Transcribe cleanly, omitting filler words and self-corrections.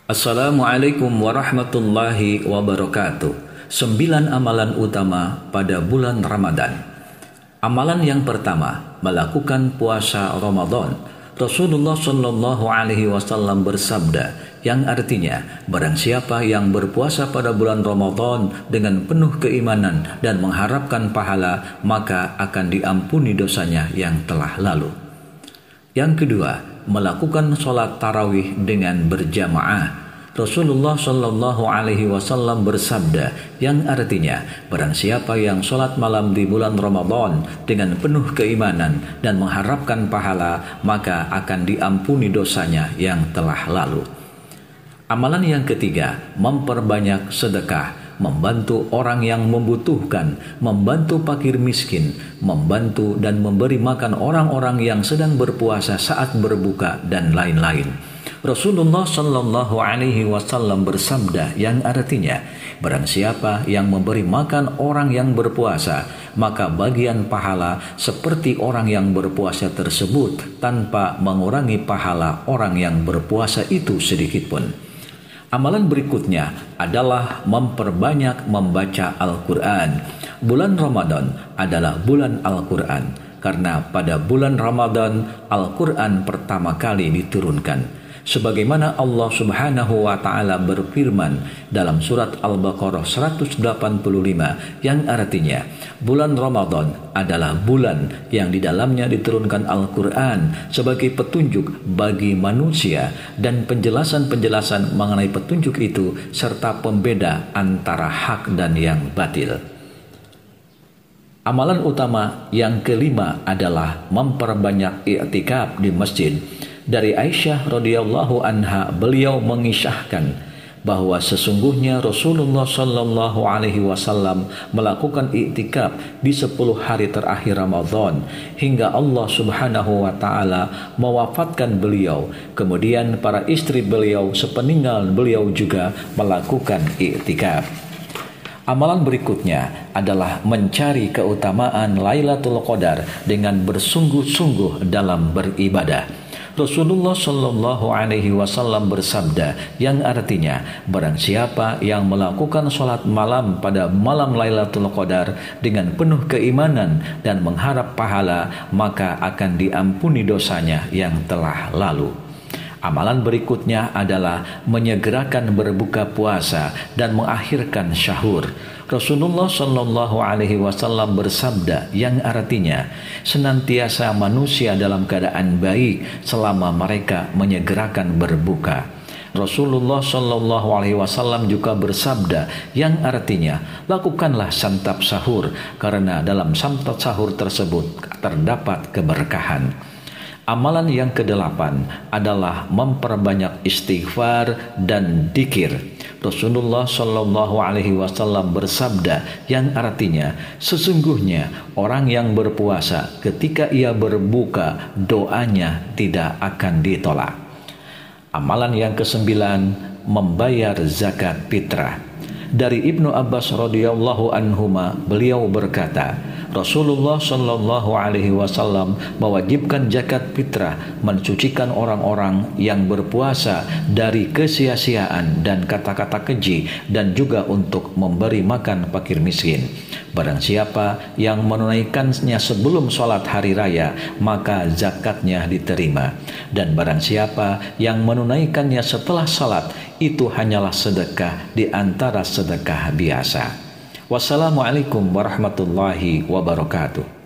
Assalamualaikum warahmatullahi wabarakatuh. 9 amalan utama pada bulan Ramadan. Amalan yang pertama, melakukan puasa Ramadan. Rasulullah Shallallahu Alaihi Wasallam bersabda, yang artinya, barang siapa yang berpuasa pada bulan Ramadan dengan penuh keimanan dan mengharapkan pahala, maka akan diampuni dosanya yang telah lalu. Yang kedua, melakukan sholat tarawih dengan berjamaah. Rasulullah Shallallahu Alaihi Wasallam bersabda, yang artinya, barang siapa yang sholat malam di bulan Ramadan dengan penuh keimanan dan mengharapkan pahala, maka akan diampuni dosanya yang telah lalu. Amalan yang ketiga, memperbanyak sedekah. Membantu orang yang membutuhkan, membantu fakir miskin, membantu dan memberi makan orang-orang yang sedang berpuasa saat berbuka, dan lain-lain. Rasulullah Shallallahu Alaihi Wasallam bersabda, yang artinya, barang siapa yang memberi makan orang yang berpuasa, maka bagian pahala seperti orang yang berpuasa tersebut, tanpa mengurangi pahala orang yang berpuasa itu sedikitpun. Amalan berikutnya adalah memperbanyak membaca Al-Quran. Bulan Ramadan adalah bulan Al-Quran, karena pada bulan Ramadan Al-Quran pertama kali diturunkan. Sebagaimana Allah Subhanahu wa Ta'ala berfirman dalam surat Al-Baqarah 185, yang artinya, bulan Ramadan adalah bulan yang di dalamnya diturunkan Al-Quran sebagai petunjuk bagi manusia dan penjelasan-penjelasan mengenai petunjuk itu serta pembeda antara hak dan yang batil. Amalan utama yang kelima adalah memperbanyak i'tikaf di masjid. Dari Aisyah radhiyallahu anha, beliau mengisahkan bahwa sesungguhnya Rasulullah Shallallahu Alaihi Wasallam melakukan i'tikaf di 10 hari terakhir Ramadan hingga Allah Subhanahu wa Ta'ala mewafatkan beliau. Kemudian para istri beliau sepeninggal beliau juga melakukan i'tikaf. Amalan berikutnya adalah mencari keutamaan Lailatul Qadar dengan bersungguh-sungguh dalam beribadah. Rasulullah Shallallahu Alaihi Wasallam bersabda, yang artinya, barang siapa yang melakukan sholat malam pada malam Lailatul Qadar dengan penuh keimanan dan mengharap pahala, maka akan diampuni dosanya yang telah lalu. Amalan berikutnya adalah menyegerakan berbuka puasa dan mengakhirkan syahur. Rasulullah Shallallahu Alaihi Wasallam bersabda, yang artinya, senantiasa manusia dalam keadaan baik selama mereka menyegerakan berbuka. Rasulullah Shallallahu Alaihi Wasallam juga bersabda, yang artinya, lakukanlah santap sahur, karena dalam santap sahur tersebut terdapat keberkahan. Amalan yang kedelapan adalah memperbanyak istighfar dan dzikir. Rasulullah Shallallahu Alaihi Wasallam bersabda, yang artinya, sesungguhnya orang yang berpuasa ketika ia berbuka, doanya tidak akan ditolak. Amalan yang kesembilan, membayar zakat fitrah. Dari Ibnu Abbas radhiyallahu anhuma, beliau berkata, Rasulullah Shallallahu Alaihi Wasallam mewajibkan zakat fitrah, mensucikan orang-orang yang berpuasa dari kesia-siaan dan kata-kata keji, dan juga untuk memberi makan fakir miskin. Barang siapa yang menunaikannya sebelum sholat hari raya, maka zakatnya diterima. Dan barang siapa yang menunaikannya setelah sholat, itu hanyalah sedekah di antara sedekah biasa. Wassalamualaikum warahmatullahi wabarakatuh.